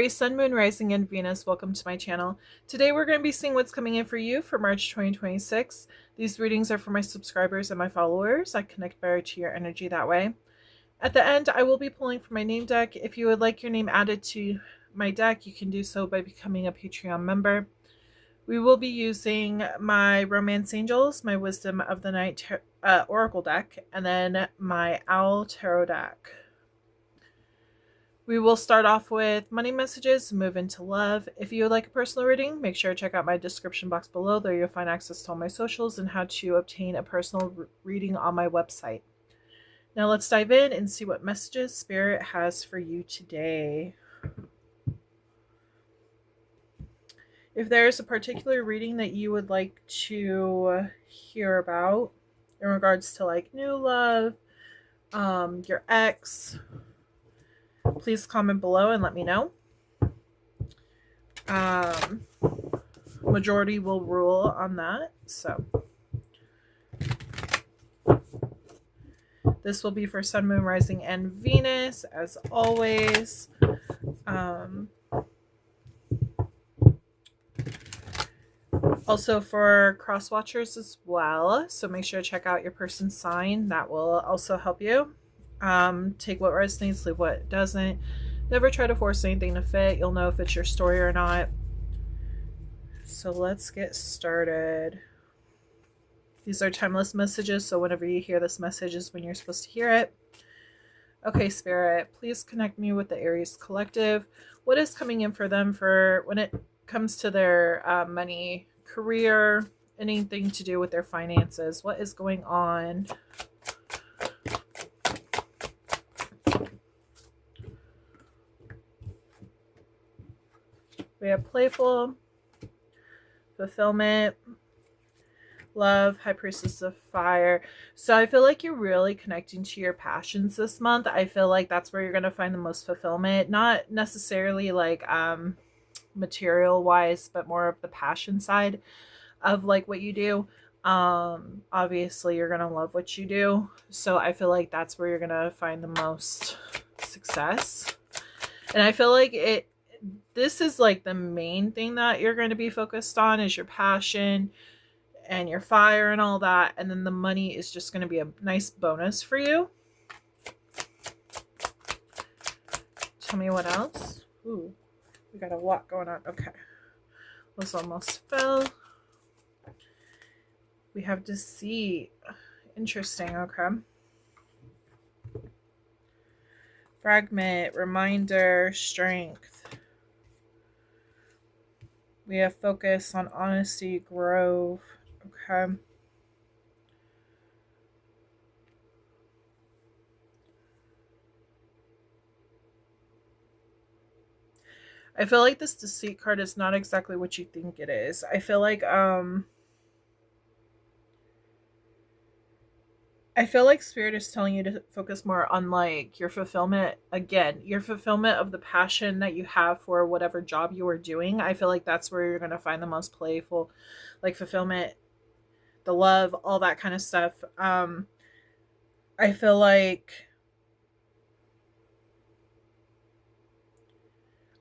Aries, Sun, Moon, Rising, and Venus, welcome to my channel. Today we're going to be seeing what's coming in for you for March 2026. These readings are for my subscribers and my followers. I connect better to your energy that way. At the end, I will be pulling from my name deck. If you would like your name added to my deck, you can do so by becoming a Patreon member. We will be using my Romance Angels, my Wisdom of the Night Oracle deck, and then my Owl Tarot deck. We will start off with money messages and move into love. If you would like a personal reading, make sure to check out my description box below. There you'll find access to all my socials and how to obtain a personal reading on my website. Now let's dive in and see what messages Spirit has for you today. If there's a particular reading that you would like to hear about in regards to like new love, your ex, please comment below and let me know. Majority will rule on that. So this will be for Sun, Moon, Rising, and Venus, as always. Also for cross watchers as well. So make sure to check out your person's sign. That will also help you. Take what resonates, leave what doesn't. Never try to force anything to fit. You'll know if it's your story or not. So let's get started. These are timeless messages, so whenever you hear this message is when you're supposed to hear it. Okay, Spirit, please connect me with the Aries collective. What is coming in for them for when it comes to their money, career, anything to do with their finances? What is going on? We have playful, fulfillment, love, High Priestess of Fire. So I feel like you're really connecting to your passions this month. I feel like that's where you're going to find the most fulfillment. Not necessarily like material wise, but more of the passion side of like what you do. Obviously you're going to love what you do. So I feel like that's where you're going to find the most success. And I feel like this is like the main thing that you're going to be focused on is your passion and your fire and all that. And then the money is just going to be a nice bonus for you. Tell me what else. Ooh, we got a lot going on. Okay. Those almost fell. We have deceit. Interesting. Okay. Fragment, reminder, strength. We have focus on honesty, growth. Okay. I feel like this deceit card is not exactly what you think it is. I feel like Spirit is telling you to focus more on like your fulfillment. Again, your fulfillment of the passion that you have for whatever job you are doing. I feel like that's where you're going to find the most playful like fulfillment, the love, all that kind of stuff. I feel like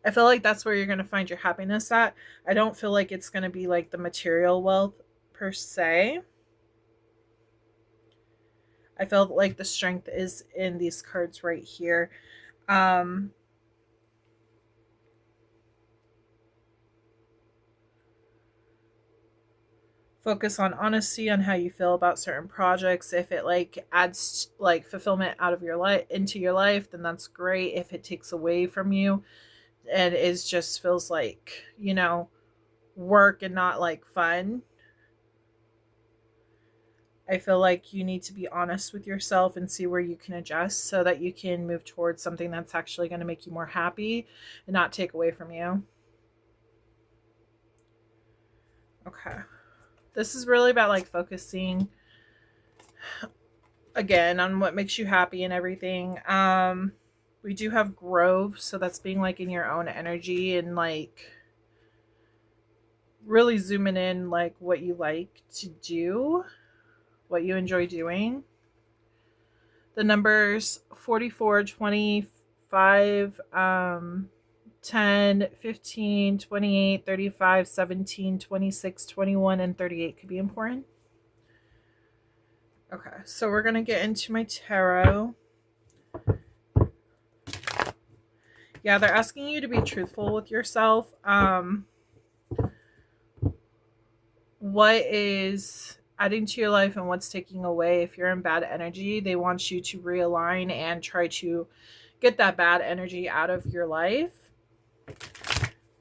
that's where you're going to find your happiness at. I don't feel like it's going to be like the material wealth per se. I felt like the strength is in these cards right here. Focus on honesty on how you feel about certain projects. If it like adds like fulfillment out of your life into your life, then that's great. If it takes away from you and is just feels like, you know, work and not like fun, I feel like you need to be honest with yourself and see where you can adjust so that you can move towards something that's actually going to make you more happy and not take away from you. Okay. This is really about like focusing again on what makes you happy and everything. We do have growth, so that's being like in your own energy and like really zooming in like what you like to do, what you enjoy doing. The numbers 44, 25, 10, 15, 28, 35, 17, 26, 21, and 38 could be important. Okay, so we're going to get into my tarot. Yeah, they're asking you to be truthful with yourself. What is adding to your life and what's taking away? If you're in bad energy, they want you to realign and try to get that bad energy out of your life,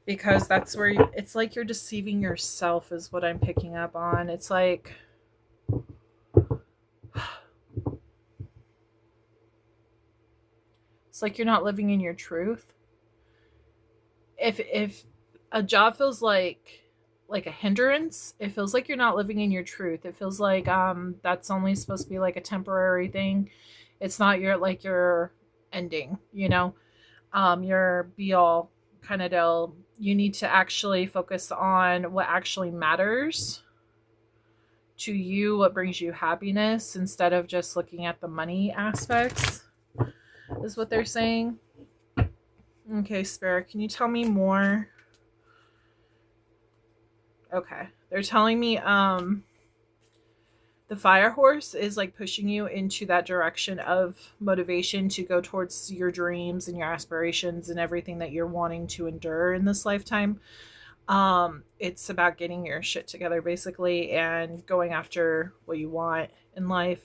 because that's where it's like you're deceiving yourself is what I'm picking up on. It's like you're not living in your truth. If a job feels like a hindrance, it feels like you're not living in your truth. It feels like that's only supposed to be like a temporary thing. It's not your ending, you know, your be all kind of deal. You need to actually focus on what actually matters to you, what brings you happiness, instead of just looking at the money aspects, is what they're saying. Okay, Spirit, can you tell me more? Okay, they're telling me the fire horse is like pushing you into that direction of motivation to go towards your dreams and your aspirations and everything that you're wanting to endure in this lifetime. It's about getting your shit together basically and going after what you want in life.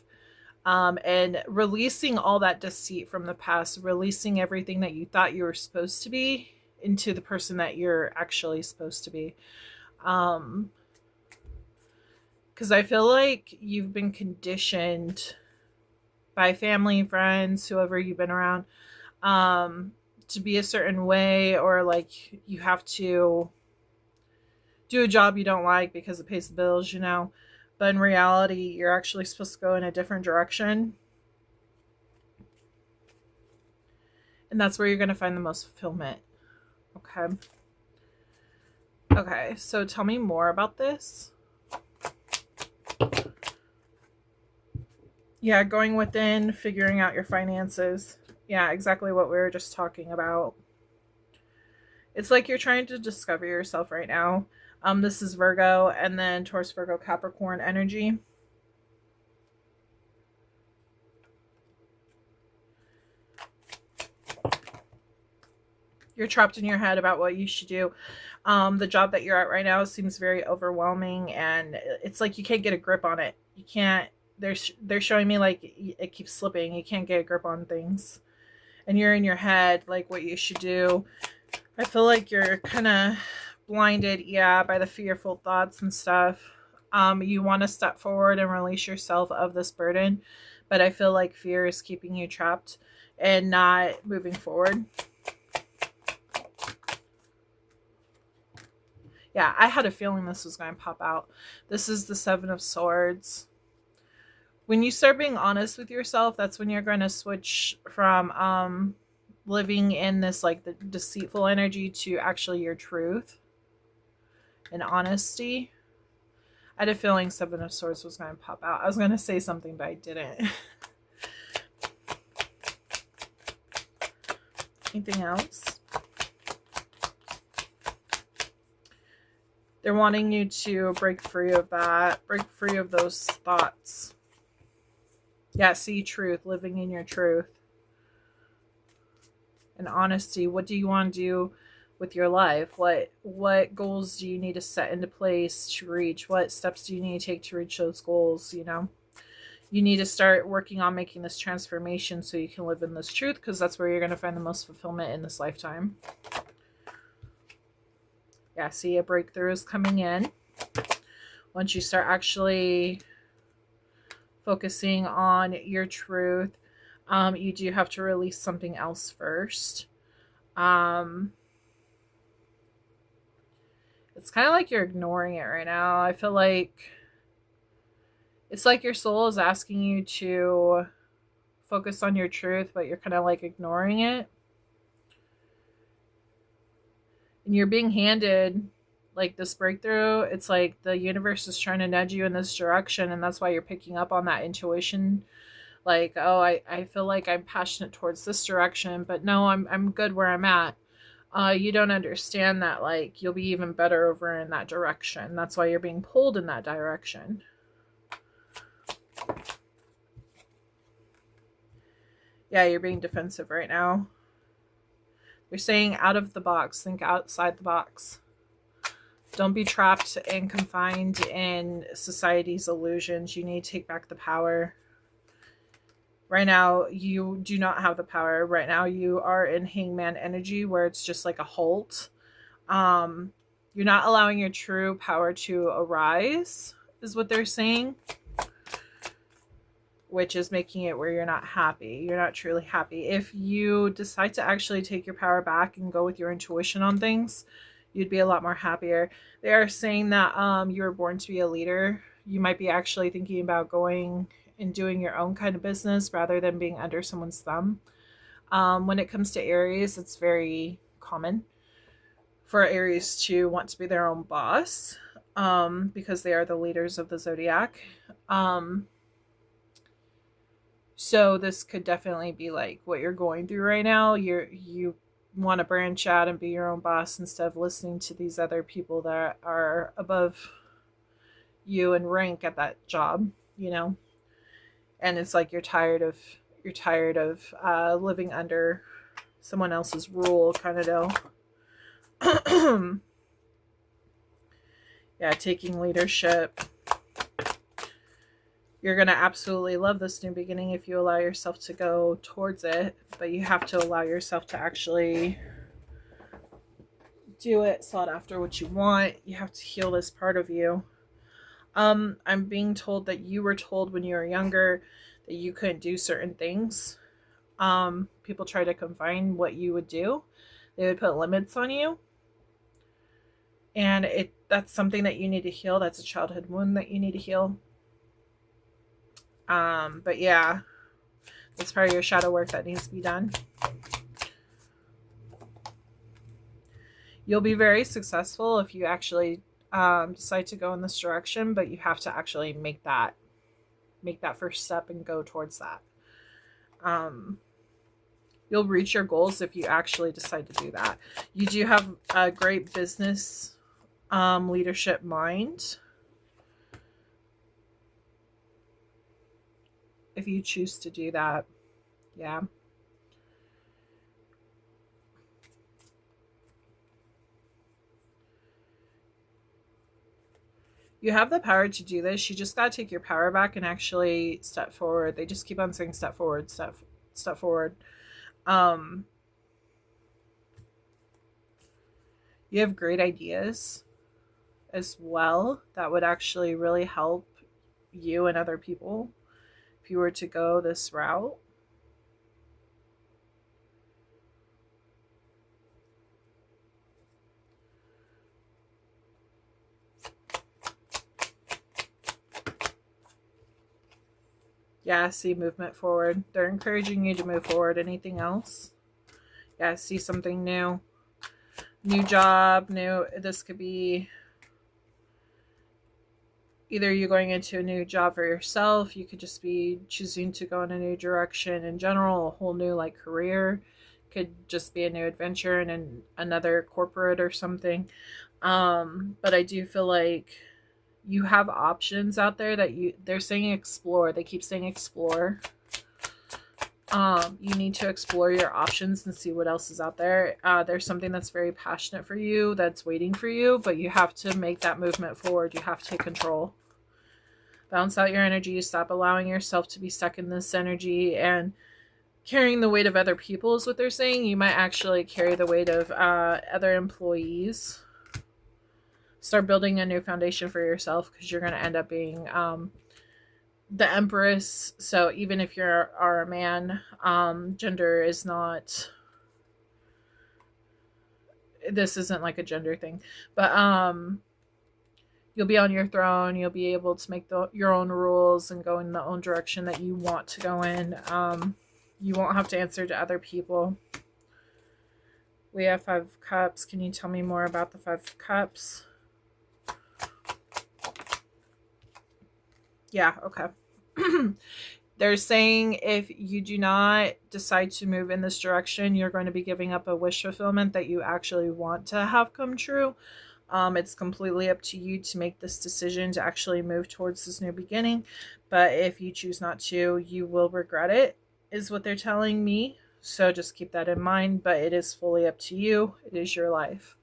And releasing all that deceit from the past, releasing everything that you thought you were supposed to be into the person that you're actually supposed to be. Because I feel like you've been conditioned by family, friends, whoever you've been around, to be a certain way, or like you have to do a job you don't like because it pays the bills, you know. But in reality, you're actually supposed to go in a different direction. And that's where you're going to find the most fulfillment. Okay. Okay, so tell me more about this. Yeah, going within, figuring out your finances. Yeah, exactly what we were just talking about. It's like you're trying to discover yourself right now. This is Virgo, and then Taurus, Virgo, Capricorn energy. You're trapped in your head about what you should do. The job that you're at right now seems very overwhelming, and it's like you can't get a grip on it. You can't. They're showing me like it keeps slipping. You can't get a grip on things, and you're in your head like what you should do. I feel like you're kind of blinded, yeah, by the fearful thoughts and stuff. You want to step forward and release yourself of this burden, but I feel like fear is keeping you trapped and not moving forward. Yeah, I had a feeling this was going to pop out. This is the Seven of Swords. When you start being honest with yourself, that's when you're going to switch from living in this like the deceitful energy to actually your truth and honesty. I had a feeling Seven of Swords was going to pop out. I was going to say something, but I didn't. Anything else? They're wanting you to break free of that, break free of those thoughts. Yeah, see truth, living in your truth. And honesty. What do you want to do with your life? What goals do you need to set into place to reach? What steps do you need to take to reach those goals, you know? You need to start working on making this transformation so you can live in this truth, because that's where you're going to find the most fulfillment in this lifetime. Yeah, see, a breakthrough is coming in. Once you start actually focusing on your truth, you do have to release something else first. It's kind of like you're ignoring it right now. I feel like it's like your soul is asking you to focus on your truth, but you're kind of like ignoring it. And you're being handed like this breakthrough. It's like the universe is trying to nudge you in this direction, and that's why you're picking up on that intuition. Like, oh, I feel like I'm passionate towards this direction, but no, I'm good where I'm at. You don't understand that, like, you'll be even better over in that direction. That's why you're being pulled in that direction. Yeah, you're being defensive right now. They're saying out of the box, think outside the box. Don't be trapped and confined in society's illusions. You need to take back the power. Right now, you do not have the power. Right now, you are in hangman energy where it's just like a halt. You're not allowing your true power to arise, is what they're saying, which is making it where you're not happy. You're not truly happy. If you decide to actually take your power back and go with your intuition on things, you'd be a lot more happier. They are saying that you were born to be a leader. You might be actually thinking about going and doing your own kind of business rather than being under someone's thumb. When it comes to Aries, it's very common for Aries to want to be their own boss, because they are the leaders of the zodiac. So this could definitely be like what you're going through right now. You want to branch out and be your own boss instead of listening to these other people that are above you in rank at that job, you know. And it's like you're tired of living under someone else's rule, kind of deal. Yeah, taking leadership. You're going to absolutely love this new beginning if you allow yourself to go towards it, but you have to allow yourself to actually do it, sought after what you want. You have to heal this part of you. I'm being told that you were told when you were younger that you couldn't do certain things. People try to confine what you would do. They would put limits on you. And that's something that you need to heal. That's a childhood wound that you need to heal. But yeah, that's part of your shadow work that needs to be done. You'll be very successful if you actually decide to go in this direction, but you have to actually make that first step and go towards that. You'll reach your goals if you actually decide to do that. You do have a great business leadership mind if you choose to do that. Yeah. You have the power to do this. You just got to take your power back and actually step forward. They just keep on saying step forward, step forward. You have great ideas as well that would actually really help you and other people if you were to go this route. Yeah, see movement forward. They're encouraging you to move forward. Anything else? Yeah, see something new. New job, this could be either you going into a new job for yourself. You could just be choosing to go in a new direction in general, a whole new like career. Could just be a new adventure in another corporate or something. But I do feel like you have options out there that they're saying explore. They keep saying explore. You need to explore your options and see what else is out there. There's something that's very passionate for you that's waiting for you, but you have to make that movement forward. You have to take control. Balance out your energy. Stop allowing yourself to be stuck in this energy and carrying the weight of other people is what they're saying. You might actually carry the weight of other employees. Start building a new foundation for yourself because you're going to end up being the Empress. So even if you're a man, gender is not, this isn't like a gender thing, but you'll be on your throne. You'll be able to make your own rules and go in the own direction that you want to go in. You won't have to answer to other people. We have 5 cups. Can you tell me more about the 5 cups? Yeah, okay. They're saying if you do not decide to move in this direction, you're going to be giving up a wish fulfillment that you actually want to have come true. It's completely up to you to make this decision to actually move towards this new beginning. But if you choose not to, you will regret it, is what they're telling me. So just keep that in mind. But it is fully up to you. It is your life.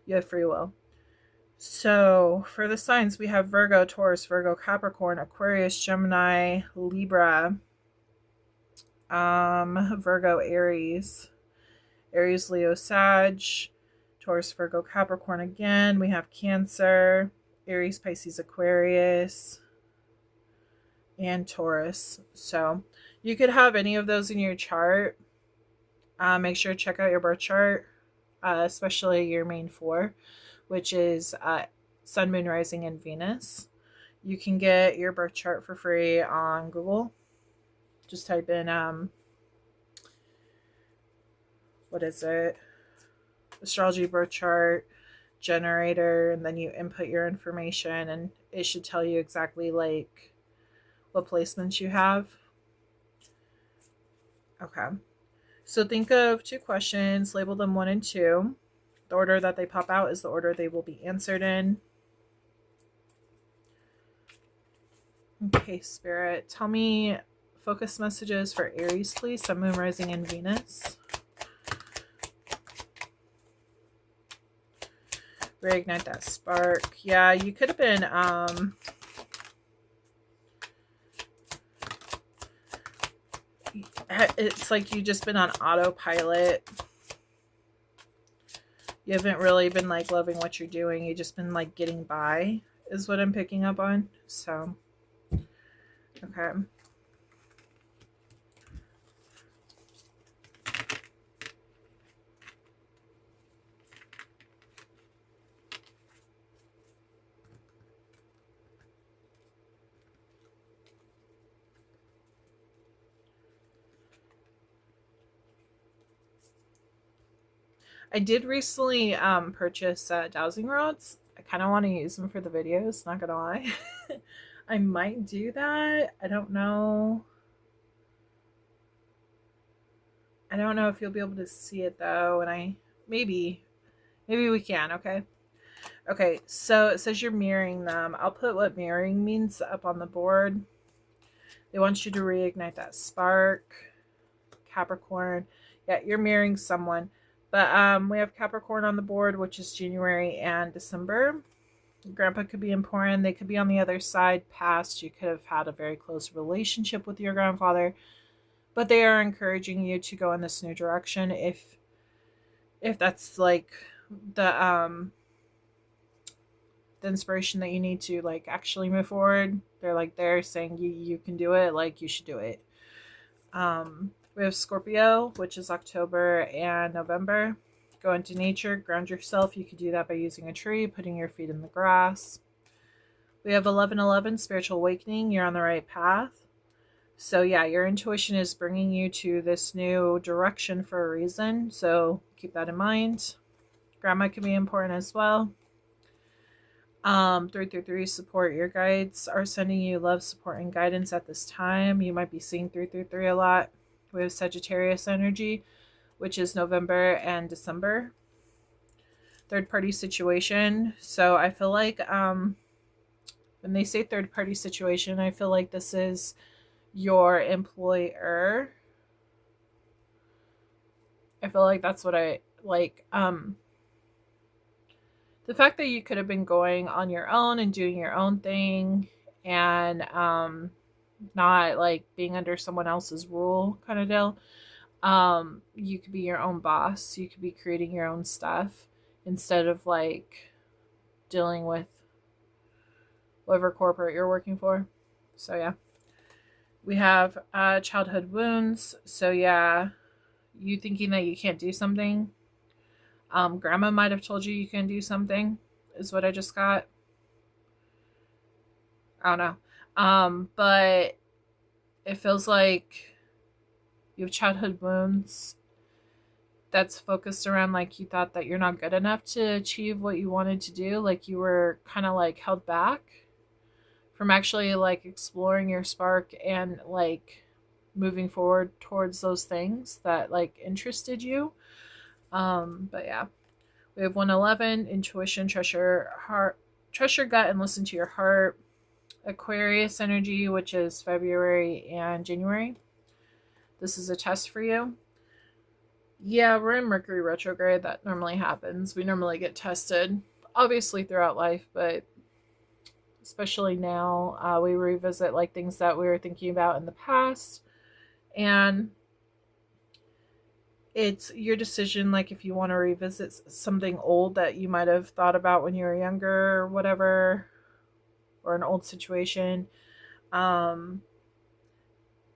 You have free will. So for the signs, we have Virgo, Taurus, Virgo, Capricorn, Aquarius, Gemini, Libra, Virgo, Aries, Aries, Leo, Sag, Taurus, Virgo, Capricorn again. We have Cancer, Aries, Pisces, Aquarius, and Taurus. So you could have any of those in your chart. Make sure to check out your birth chart, especially your main four, which is Sun, Moon, Rising, and Venus. You can get your birth chart for free on Google. Just type in, what is it? Astrology birth chart generator, and then you input your information, and it should tell you exactly like what placements you have. Okay. So think of 2 questions, label them 1 and 2. The order that they pop out is the order they will be answered in. Okay, Spirit, tell me focus messages for Aries, please. Sun, Moon, Rising, and Venus. Reignite that spark. Yeah, you could have been it's like you just been on autopilot. You haven't really been like loving what you're doing. You just been like getting by is what I'm picking up on. So okay. I did recently purchase dowsing rods. I kind of want to use them for the videos, not gonna lie. I might do that. I don't know. I don't know if you'll be able to see it though, and maybe we can, okay? Okay, so it says you're mirroring them. I'll put what mirroring means up on the board. They want you to reignite that spark. Capricorn. Yeah, you're mirroring someone. But we have Capricorn on the board, which is January and December. Grandpa could be important. They could be on the other side, past. You could have had a very close relationship with your grandfather. But they are encouraging you to go in this new direction if that's like the inspiration that you need to like actually move forward. They're saying you can do it, like you should do it. We have Scorpio, which is October and November. Go into nature, ground yourself. You could do that by using a tree, putting your feet in the grass. We have 11/11, spiritual awakening. You're on the right path. So yeah, your intuition is bringing you to this new direction for a reason. So keep that in mind. Grandma can be important as well. 333, support. Your guides are sending you love, support, and guidance at this time. You might be seeing 333 a lot. We have Sagittarius energy, which is November and December. Third party situation. So I feel like when they say third party situation, I feel like this is your employer. I feel like that's what I like. The fact that you could have been going on your own and doing your own thing and not like being under someone else's rule kind of deal. You could be your own boss. You could be creating your own stuff instead of like dealing with whatever corporate you're working for. So yeah. We have childhood wounds. So yeah, you thinking that you can't do something. Grandma might have told you you can do something, is what I just got. I don't know. But it feels like you have childhood wounds that's focused around like you thought that you're not good enough to achieve what you wanted to do. Like you were kind of like held back from actually like exploring your spark and like moving forward towards those things that like interested you. But yeah, we have 111, intuition, trust your gut and listen to your heart. Aquarius energy, which is February and January. This is a test for you. Yeah, we're in Mercury retrograde. That normally happens. We normally get tested, obviously throughout life, but especially now, we revisit like things that we were thinking about in the past. And it's your decision, like if you want to revisit something old that you might have thought about when you were younger or whatever, or an old situation.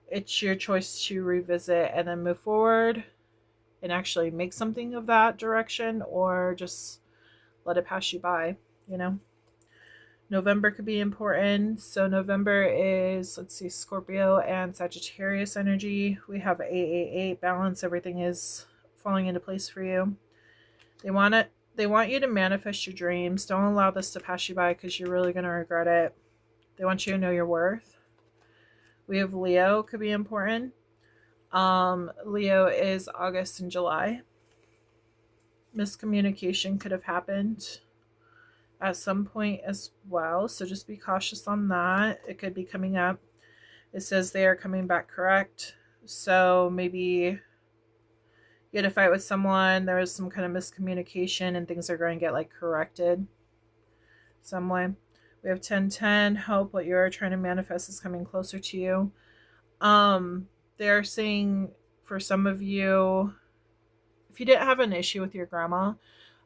It's your choice to revisit and then move forward and actually make something of that direction, or just let it pass you by, you know. November could be important. So November is, let's see, Scorpio and Sagittarius energy. We have 888 balance. Everything is falling into place for you. They want you to manifest your dreams. Don't allow this to pass you by, because you're really going to regret it. They want you to know your worth. We have Leo, could be important. Leo is August and July. Miscommunication could have happened at some point as well, so just be cautious on that. It could be coming up. It says they are coming back correct, so maybe you had a fight with someone, there was some kind of miscommunication, and things are going to get like corrected some way. We have 1010, hope what you're trying to manifest is coming closer to you. They're saying for some of you, if you didn't have an issue with your grandma,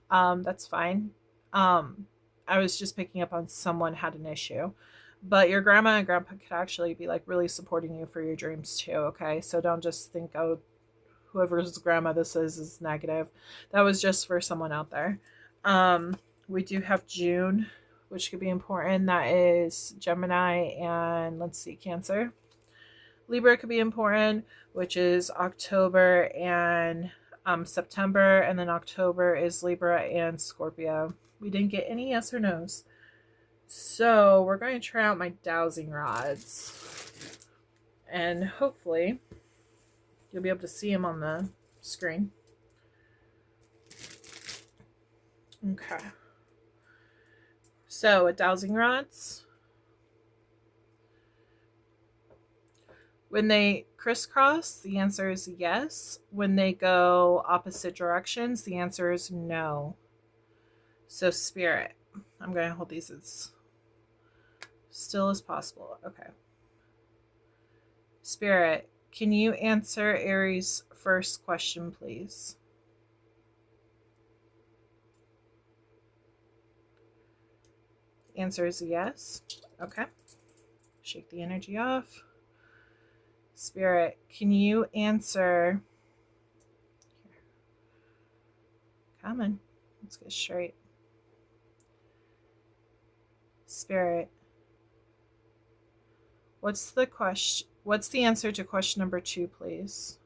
that's fine. I was just picking up on someone had an issue, but your grandma and grandpa could actually be like really supporting you for your dreams too. Okay. So don't just think, oh, whoever's grandma this is negative. That was just for someone out there. We do have June, which could be important. That is Gemini and let's see, Cancer. Libra could be important, which is October and September, and then October is Libra and Scorpio. We didn't get any yes or no's. So we're going to try out my dowsing rods. And hopefully you'll be able to see them on the screen. Okay. So with dowsing rods, when they crisscross, the answer is yes. When they go opposite directions, the answer is no. So Spirit, I'm going to hold these as still as possible. Okay. Spirit, can you answer Aries' first question, please? Answer is yes. Okay. Shake the energy off. Spirit, can you answer? Come on. Let's get straight. Spirit, what's the answer to question number 2, please?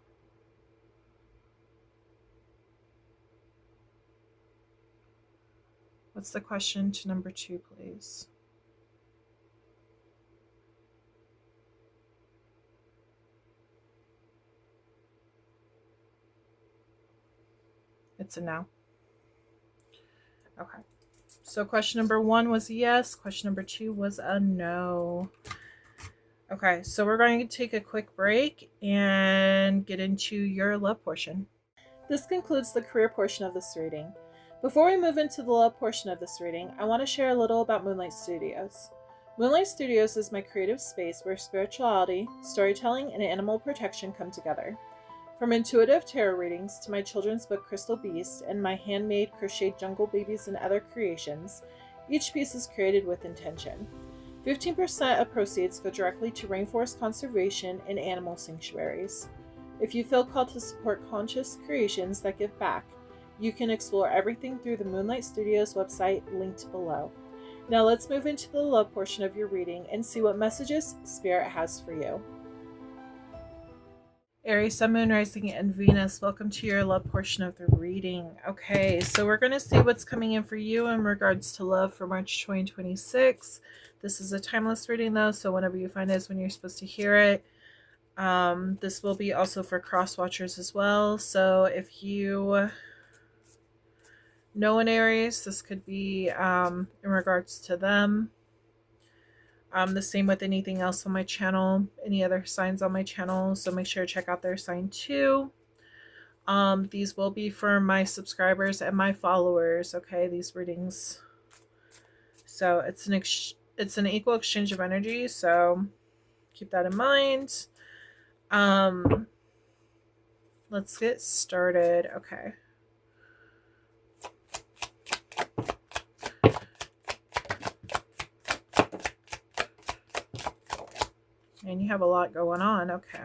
What's the question to number 2, please? It's a no. Okay. So question number 1 was a yes. Question number 2 was a no. Okay, so we're going to take a quick break and get into your love portion. This concludes the career portion of this reading. Before we move into the love portion of this reading, I want to share a little about Moonlight Studios. Moonlight Studios is my creative space where spirituality, storytelling, and animal protection come together. From intuitive tarot readings to my children's book Crystal Beast and my handmade crocheted jungle babies and other creations, each piece is created with intention. 15% of proceeds go directly to rainforest conservation and animal sanctuaries. If you feel called to support conscious creations that give back, you can explore everything through the Moonlight Studios website linked below. Now let's move into the love portion of your reading and see what messages Spirit has for you. Aries, Sun, Moon, Rising, and Venus. Welcome to your love portion of the reading. Okay, so we're going to see what's coming in for you in regards to love for March 2026. This is a timeless reading though, so whenever you find it is when you're supposed to hear it. This will be also for cross watchers as well. So if you know an Aries, this could be in regards to them. The same with anything else on my channel, any other signs on my channel. So make sure to check out their sign too. These will be for my subscribers and my followers. Okay, these readings. So it's an equal exchange of energy. So keep that in mind. Let's get started. Okay. And you have a lot going on. Okay.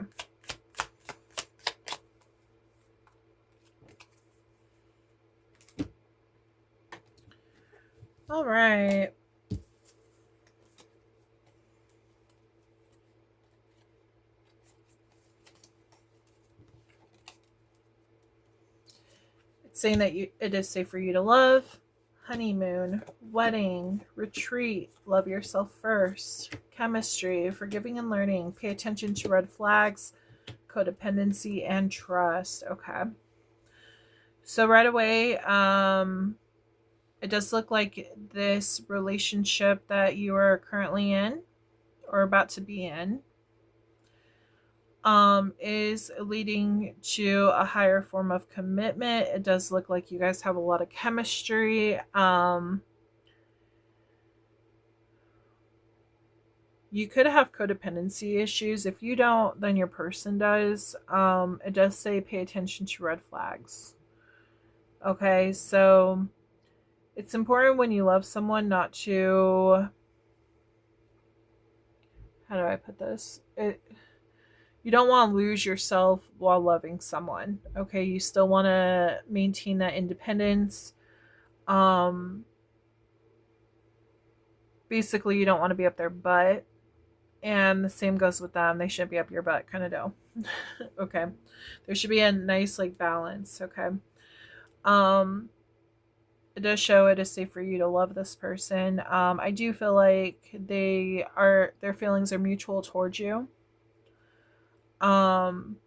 All right. It's saying that it is safe for you to love, honeymoon, wedding, retreat, love yourself first, chemistry, forgiving and learning, pay attention to red flags, codependency, and trust. Okay. So right away, it does look like this relationship that you are currently in or about to be in is leading to a higher form of commitment. It does look like you guys have a lot of chemistry. You could have codependency issues. If you don't, then your person does. It does say pay attention to red flags. Okay, so it's important when you love someone not to, how do I put this? You don't want to lose yourself while loving someone. Okay, you still want to maintain that independence. Basically, you don't want to be up their butt. And the same goes with them. They shouldn't be up your butt, kind of deal. Okay. There should be a nice like balance. Okay. It does show it is safe for you to love this person. I do feel like their feelings are mutual towards you. You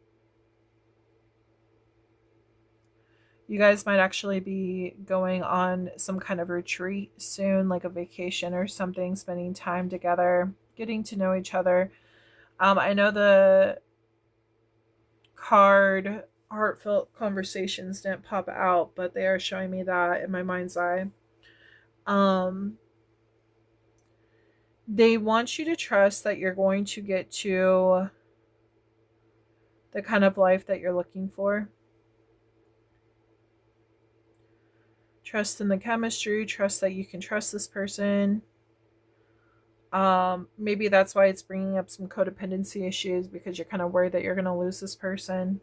guys might actually be going on some kind of retreat soon, like a vacation or something, spending time together, getting to know each other. I know the card heartfelt conversations didn't pop out, but they are showing me that in my mind's eye. They want you to trust that you're going to get to the kind of life that you're looking for. Trust in the chemistry, trust that you can trust this person. Maybe that's why it's bringing up some codependency issues, because you're kind of worried that you're going to lose this person.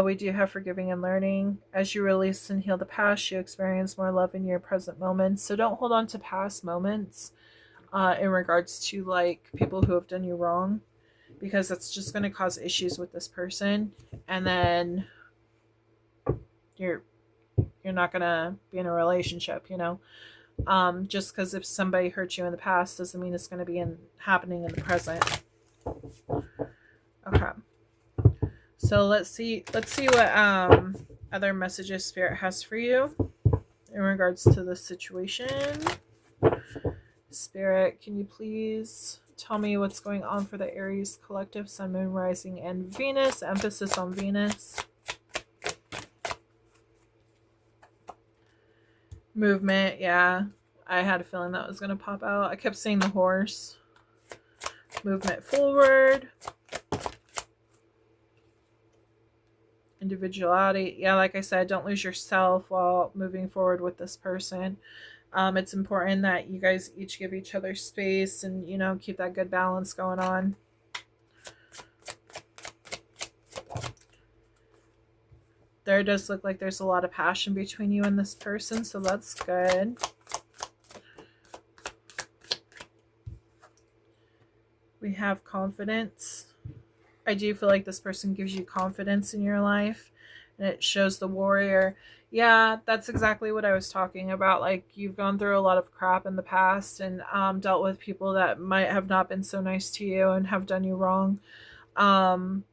We do have forgiving and learning. As you release and heal the past, you experience more love in your present moments. So don't hold on to past moments in regards to like people who have done you wrong, because that's just going to cause issues with this person. And then you're not going to be in a relationship, you know. Just because if somebody hurt you in the past doesn't mean it's going to be happening in the present. Okay. So let's see what other messages Spirit has for you in regards to this situation. Spirit, can you please tell me what's going on for the Aries collective, Sun, Moon, Rising, and Venus? Emphasis on Venus. Movement, yeah. I had a feeling that was going to pop out. I kept seeing the horse. Movement forward. Individuality. Yeah, like I said, don't lose yourself while moving forward with this person. It's important that you guys each give each other space and, you know, keep that good balance going on. There does look like there's a lot of passion between you and this person, so that's good. We have confidence. I do feel like this person gives you confidence in your life, and it shows the warrior. Yeah, that's exactly what I was talking about. Like, you've gone through a lot of crap in the past, and dealt with people that might have not been so nice to you and have done you wrong. Um,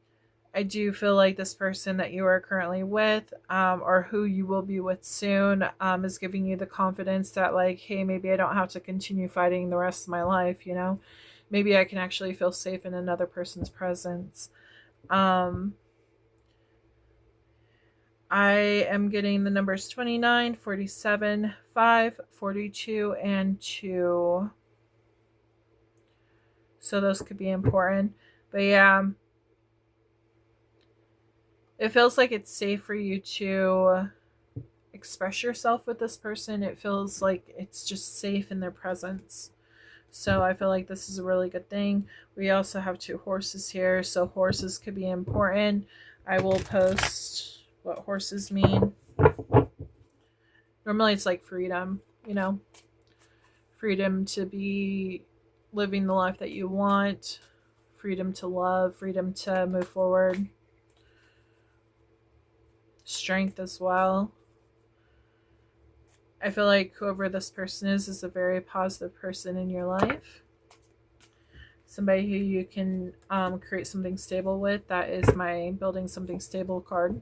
I do feel like this person that you are currently with, or who you will be with soon, is giving you the confidence that, like, hey, maybe I don't have to continue fighting the rest of my life, you know? Maybe I can actually feel safe in another person's presence. Um, I am getting the numbers 29, 47, 5, 42, and 2. So those could be important. But yeah, it feels like it's safe for you to express yourself with this person. It feels like it's just safe in their presence. So I feel like this is a really good thing. We also have 2 horses here, so horses could be important. I will post what horses mean. Normally it's like freedom, you know, freedom to be living the life that you want, freedom to love, freedom to move forward, strength as well. I feel like whoever this person is a very positive person in your life. Somebody who you can create something stable with. That is my building something stable card.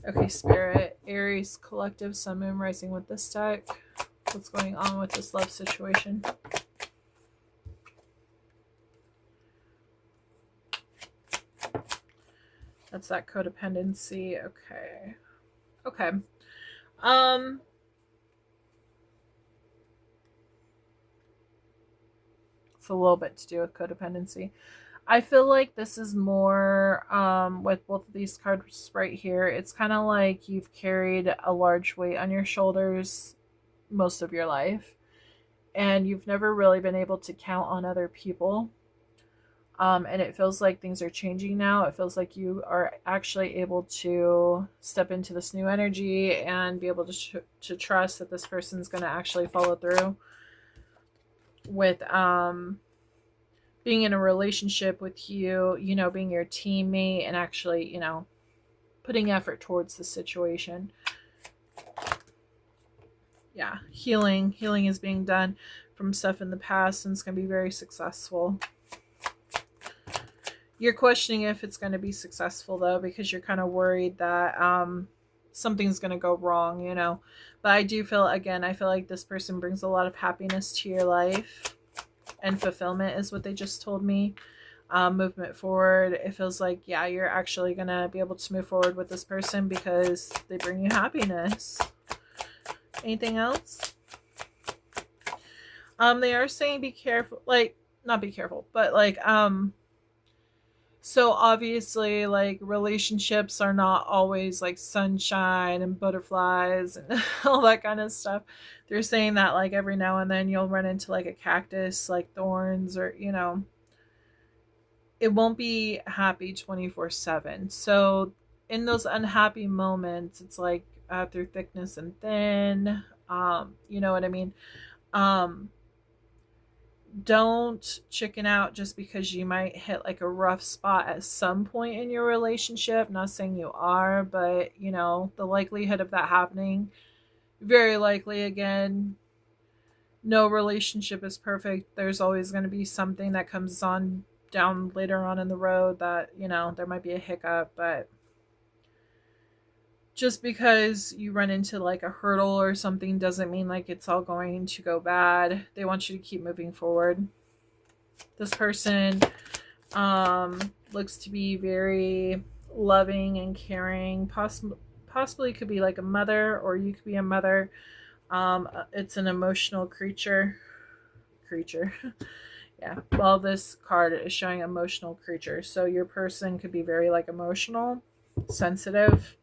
Okay, Spirit. Aries collective, Sun, Moon, Rising with this deck. What's going on with this love situation? That's that codependency. Okay. Okay. It's a little bit to do with codependency. I feel like this is more with both of these cards right here. It's kind of like you've carried a large weight on your shoulders most of your life, and you've never really been able to count on other people. And it feels like things are changing now. It feels like you are actually able to step into this new energy and be able to trust that this person's going to actually follow through with being in a relationship with you, you know, being your teammate and actually, you know, putting effort towards the situation. Yeah, healing is being done from stuff in the past, and it's going to be very successful. You're questioning if it's going to be successful, though, because you're kind of worried that something's going to go wrong, you know. But I do feel, again, I feel like this person brings a lot of happiness to your life, and fulfillment is what they just told me. Movement forward. It feels like, yeah, you're actually going to be able to move forward with this person because they bring you happiness. Anything else? They are saying be careful, like, not be careful, but like, so obviously, like, relationships are not always like sunshine and butterflies and all that kind of stuff. They're saying that, like, every now and then you'll run into like a cactus, like thorns, or, you know, it won't be happy 24/7. So in those unhappy moments, it's like through thickness and thin. You know what I mean? Um, don't chicken out just because you might hit like a rough spot at some point in your relationship. Not saying you are, but you know, the likelihood of that happening, very likely. Again, no relationship is perfect. There's always going to be something that comes on down later on in the road that, you know, there might be a hiccup, but just because you run into like a hurdle or something doesn't mean like it's all going to go bad. They want you to keep moving forward. This person looks to be very loving and caring. Possibly could be like a mother, or you could be a mother. It's an emotional creature. Yeah. Well, this card is showing emotional creature. So your person could be very like emotional, sensitive.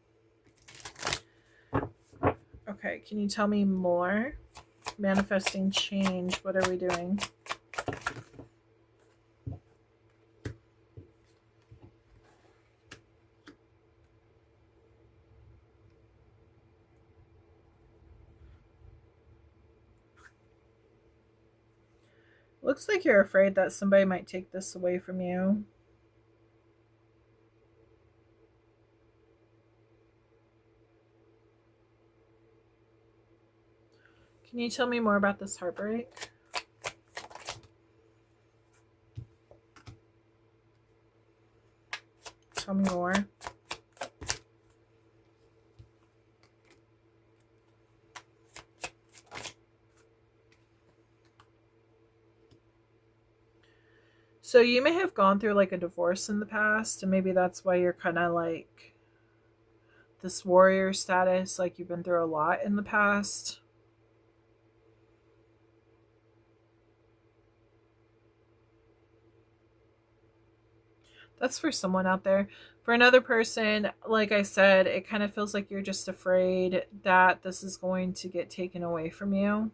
Okay, can you tell me more? Manifesting change. What are we doing? Looks like you're afraid that somebody might take this away from you. Can you tell me more about this heartbreak? Tell me more. So you may have gone through like a divorce in the past, and maybe that's why you're kind of like this warrior status, like you've been through a lot in the past. That's for someone out there. For another person, like I said, it kind of feels like you're just afraid that this is going to get taken away from you.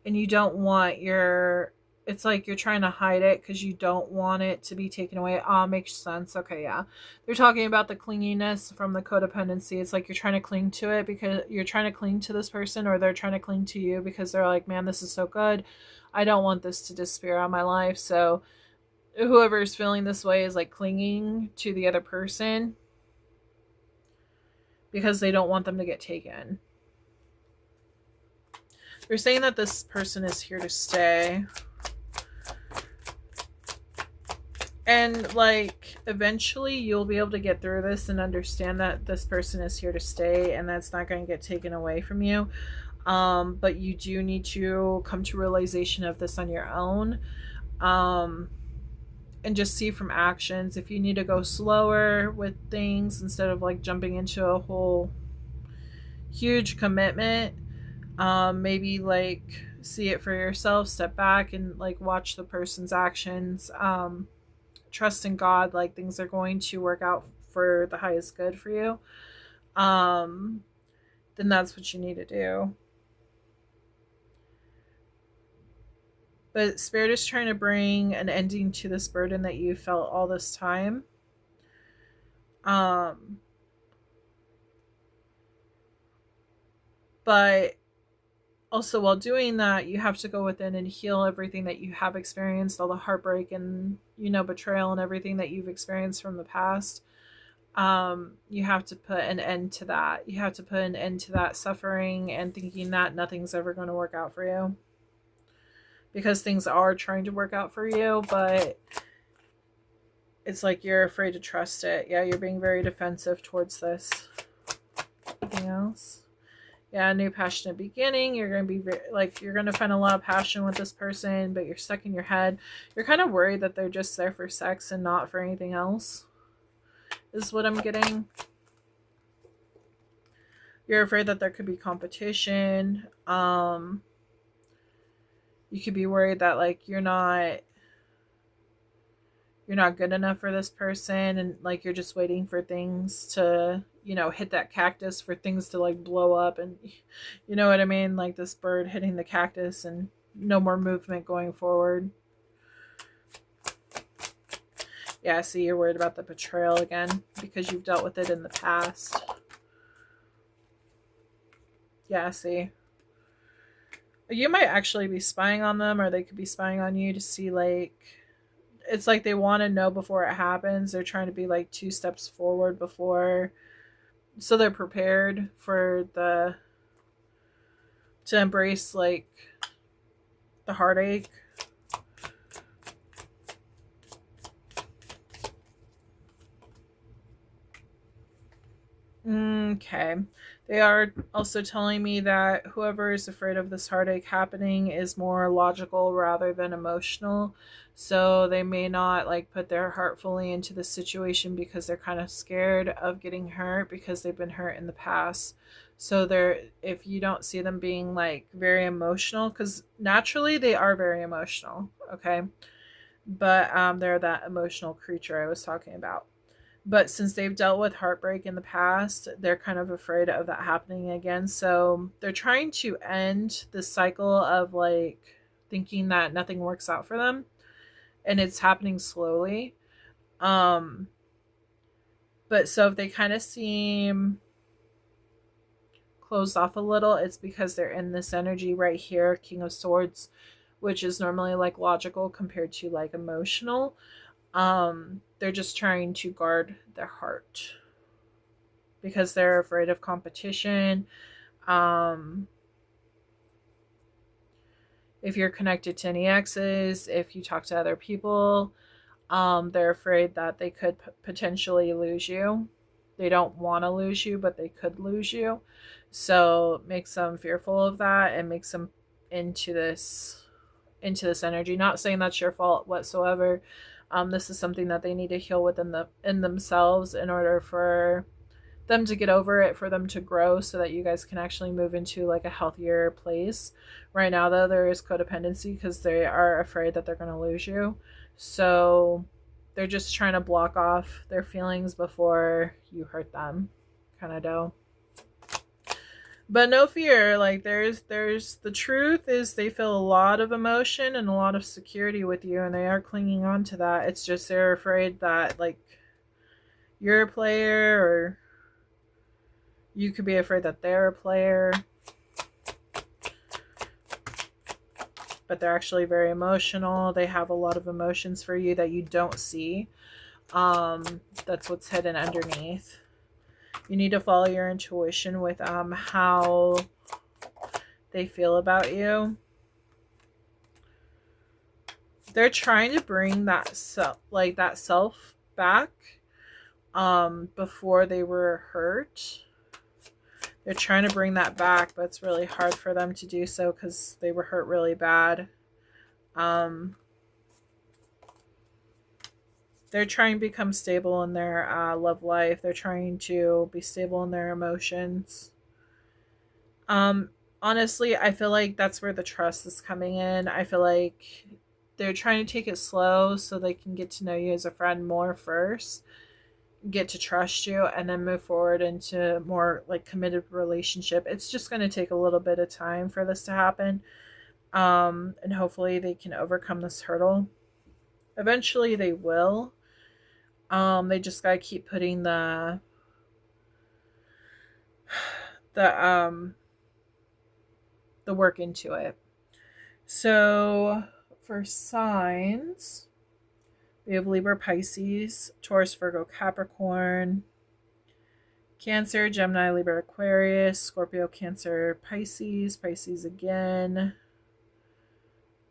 And you don't want your, it's like you're trying to hide it because you don't want it to be taken away. Ah, makes sense. Okay, yeah. They're talking about the clinginess from the codependency. It's like you're trying to cling to it because you're trying to cling to this person, or they're trying to cling to you because they're like, man, this is so good. I don't want this to disappear out of my life. So whoever is feeling this way is like clinging to the other person because they don't want them to get taken. They're saying that this person is here to stay. And like eventually you'll be able to get through this and understand that this person is here to stay and that's not going to get taken away from you. But you do need to come to realization of this on your own. And just see from actions if you need to go slower with things instead of like jumping into a whole huge commitment. Maybe like see it for yourself, step back and like watch the person's actions. Trust in God, like things are going to work out for the highest good for you. Then that's what you need to do. But Spirit is trying to bring an ending to this burden that you felt all this time. But also while doing that, you have to go within and heal everything that you have experienced, all the heartbreak and, betrayal and everything that you've experienced from the past. You have to put an end to that. You have to put an end to that suffering and thinking that nothing's ever going to work out for you. Because things are trying to work out for you, but it's like you're afraid to trust it. Yeah, you're being very defensive towards this. Anything else? Yeah, a new passionate beginning. You're going to be you're going to find a lot of passion with this person, but you're stuck in your head. You're kind of worried that they're just there for sex and not for anything else, is what I'm getting. You're afraid that there could be competition. You could be worried that like you're not good enough for this person, and like you're just waiting for things to hit that cactus, for things to like blow up, and you know what I mean, like this bird hitting the cactus and no more movement going forward. Yeah, see, you're worried about the betrayal again because you've dealt with it in the past. Yeah, see, you might actually be spying on them, or they could be spying on you to see like, it's like they want to know before it happens. They're trying to be like 2 steps forward before, so they're prepared for to embrace like the heartache. Okay. They are also telling me that whoever is afraid of this heartache happening is more logical rather than emotional. So they may not like put their heart fully into the situation because they're kind of scared of getting hurt because they've been hurt in the past. So if you don't see them being like very emotional, because naturally they are very emotional, okay? But they're that emotional creature I was talking about. But since they've dealt with heartbreak in the past, they're kind of afraid of that happening again. So they're trying to end the cycle of like thinking that nothing works out for them, and it's happening slowly. But so if they kind of seem closed off a little, it's because they're in this energy right here, King of Swords, which is normally like logical compared to like emotional. They're just trying to guard their heart because they're afraid of competition. If you're connected to any exes, if you talk to other people, they're afraid that they could potentially lose you. They don't want to lose you, but they could lose you. So it makes them fearful of that and makes them into this energy. Not saying that's your fault whatsoever. This is something that they need to heal in themselves in order for them to get over it, for them to grow, so that you guys can actually move into like a healthier place. Right now though, there is codependency because they are afraid that they're going to lose you. So they're just trying to block off their feelings before you hurt them, kind of do. But no fear, like there's the truth is they feel a lot of emotion and a lot of security with you, and they are clinging on to that. It's just they're afraid that like you're a player, or you could be afraid that they're a player. But they're actually very emotional. They have a lot of emotions for you that you don't see. That's what's hidden underneath. You need to follow your intuition with how they feel about you. They're trying to bring that self back before they were hurt. They're trying to bring that back, but it's really hard for them to do so because they were hurt really bad. They're trying to become stable in their love life. They're trying to be stable in their emotions. Honestly, I feel like that's where the trust is coming in. I feel like they're trying to take it slow so they can get to know you as a friend more first, get to trust you, and then move forward into more like committed relationship. It's just going to take a little bit of time for this to happen. And hopefully they can overcome this hurdle. Eventually they will. They just gotta keep putting the work into it. So for signs, we have Libra, Pisces, Taurus, Virgo, Capricorn, Cancer, Gemini, Libra, Aquarius, Scorpio, Cancer, Pisces, Pisces again,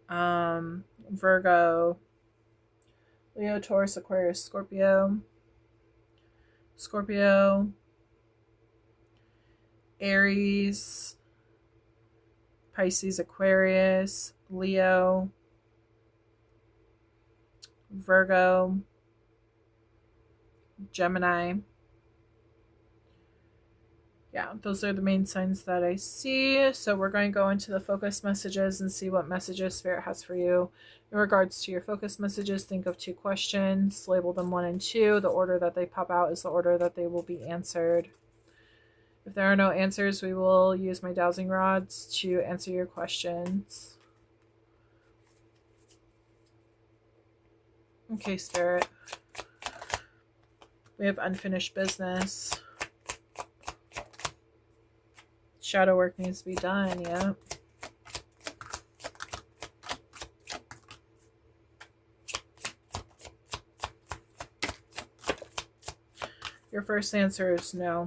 Virgo, Leo, Taurus, Aquarius, Scorpio, Aries, Pisces, Aquarius, Leo, Virgo, Gemini. Yeah, those are the main signs that I see. So we're going to go into the focus messages and see what messages Spirit has for you. In regards to your focus messages, think of 2 questions, label them 1 and 2. The order that they pop out is the order that they will be answered. If there are no answers, we will use my dowsing rods to answer your questions. Okay, Spirit. We have unfinished business. Shadow work needs to be done, yeah. Your first answer is no.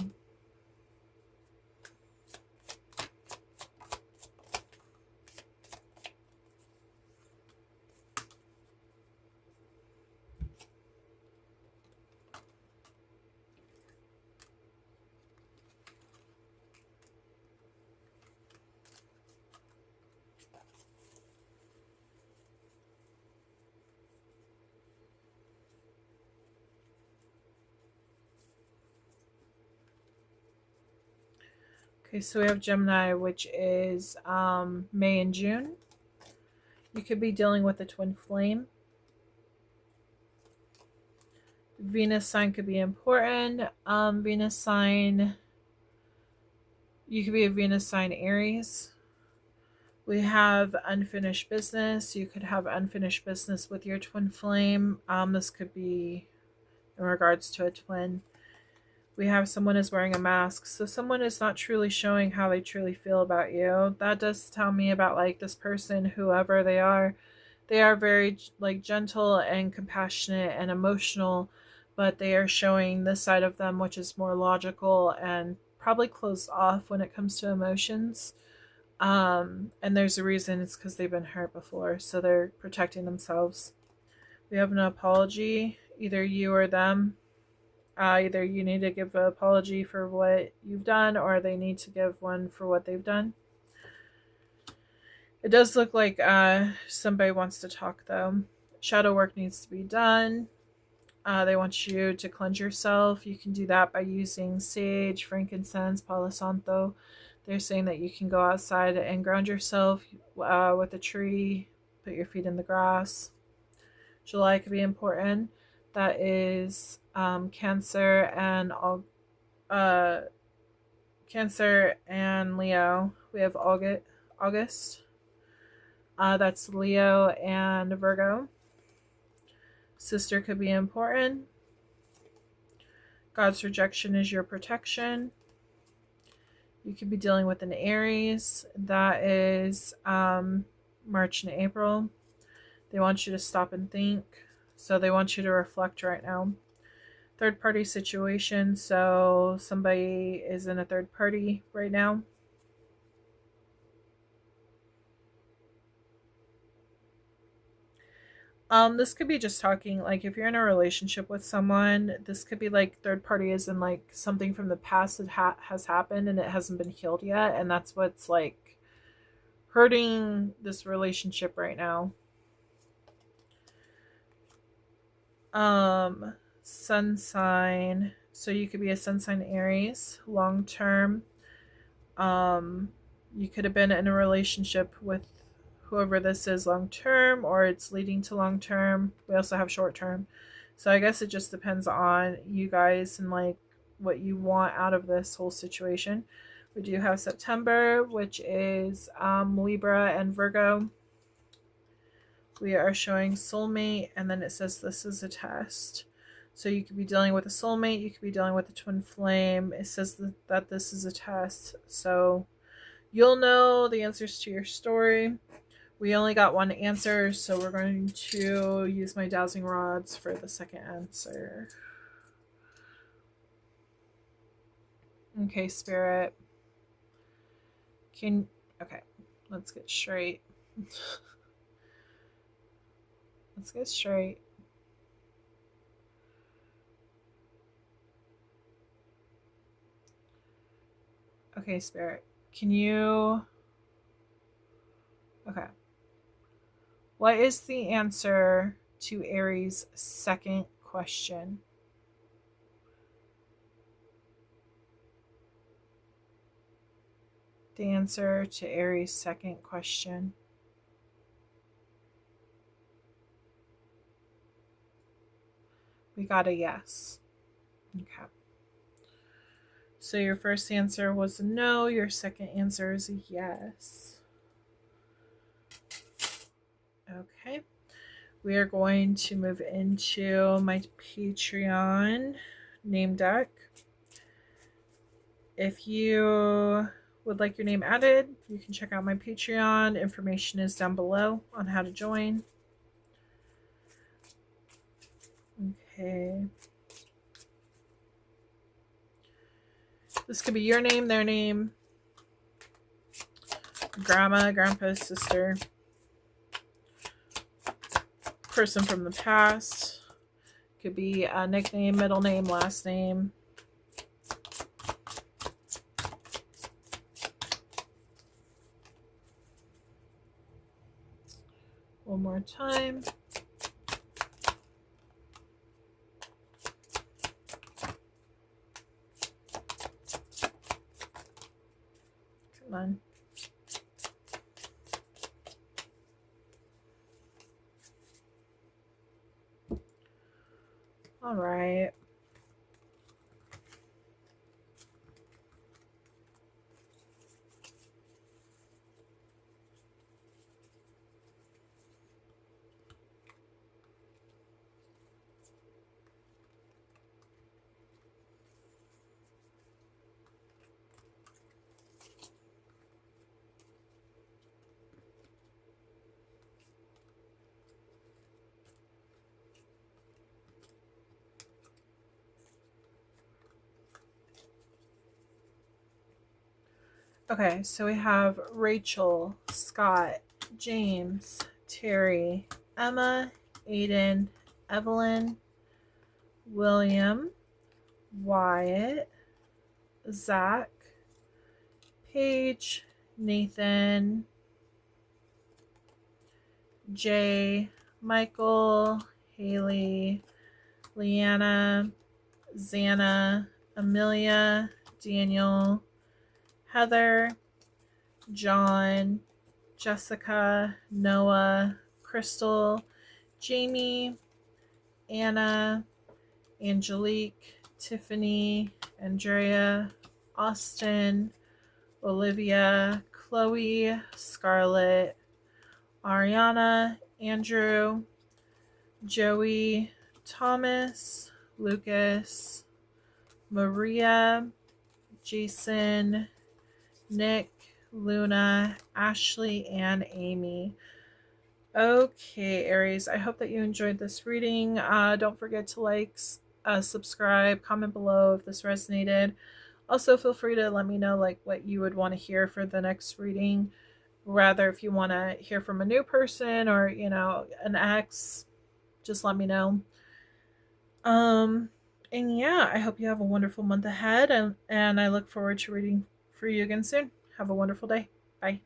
Okay, so we have Gemini, which is May and June. You could be dealing with a twin flame. Venus sign could be important. Venus sign, you could be a Venus sign Aries. We have unfinished business. You could have unfinished business with your twin flame. This could be in regards to a twin. We have someone is wearing a mask. So someone is not truly showing how they truly feel about you. That does tell me about like this person, whoever they are. They are very like gentle and compassionate and emotional, but they are showing this side of them, which is more logical and probably closed off when it comes to emotions. And there's a reason. It's because they've been hurt before, so they're protecting themselves. We have an apology, either you or them. Either you need to give an apology for what you've done, or they need to give one for what they've done. It does look like somebody wants to talk, though. Shadow work needs to be done. They want you to cleanse yourself. You can do that by using sage, frankincense, palo santo. They're saying that you can go outside and ground yourself with a tree, put your feet in the grass. July could be important. That is Cancer and Cancer and Leo. We have August. That's Leo and Virgo. Sister could be important. God's rejection is your protection. You could be dealing with an Aries. That is March and April. They want you to stop and think. So they want you to reflect right now. Third party situation. So somebody is in a third party right now. This could be just talking, like if you're in a relationship with someone, this could be like third party is in like something from the past that has happened and it hasn't been healed yet, and that's what's like hurting this relationship right now. Sun sign. So you could be a sun sign Aries, long term. You could have been in a relationship with whoever this is long term, or it's leading to long term. We also have short term. So I guess it just depends on you guys and like what you want out of this whole situation. We do have September, which is Libra and Virgo. We are showing soulmate, and then it says this is a test. So you could be dealing with a soulmate, you could be dealing with a twin flame. It says that this is a test. So you'll know the answers to your story. We only got one answer, so we're going to use my dowsing rods for the second answer. Okay, Spirit. Okay, let's get straight. Let's get straight. Okay, Spirit. Can you... Okay. What is the answer to Aries' second question? The answer to Aries' second question. We got a yes. Okay. So your first answer was a no. Your second answer is a yes. Okay. We are going to move into my Patreon name deck. If you would like your name added, you can check out my Patreon. Information is down below on how to join. Okay. This could be your name, their name, grandma, grandpa, sister, person from the past. Could be a nickname, middle name, last name. One more time. Come on. All right. Okay, so we have Rachel, Scott, James, Terry, Emma, Aiden, Evelyn, William, Wyatt, Zach, Paige, Nathan, Jay, Michael, Haley, Leanna, Xana, Amelia, Daniel, Heather, John, Jessica, Noah, Crystal, Jamie, Anna, Angelique, Tiffany, Andrea, Austin, Olivia, Chloe, Scarlett, Ariana, Andrew, Joey, Thomas, Lucas, Maria, Jason, Nick, Luna, Ashley, and Amy. Okay, Aries, I hope that you enjoyed this reading. Don't forget to like, subscribe, comment below if this resonated. Also, feel free to let me know like what you would want to hear for the next reading. Rather, if you want to hear from a new person or, you know, an ex, just let me know. And yeah, I hope you have a wonderful month ahead, and I look forward to reading for you again soon. Have a wonderful day. Bye.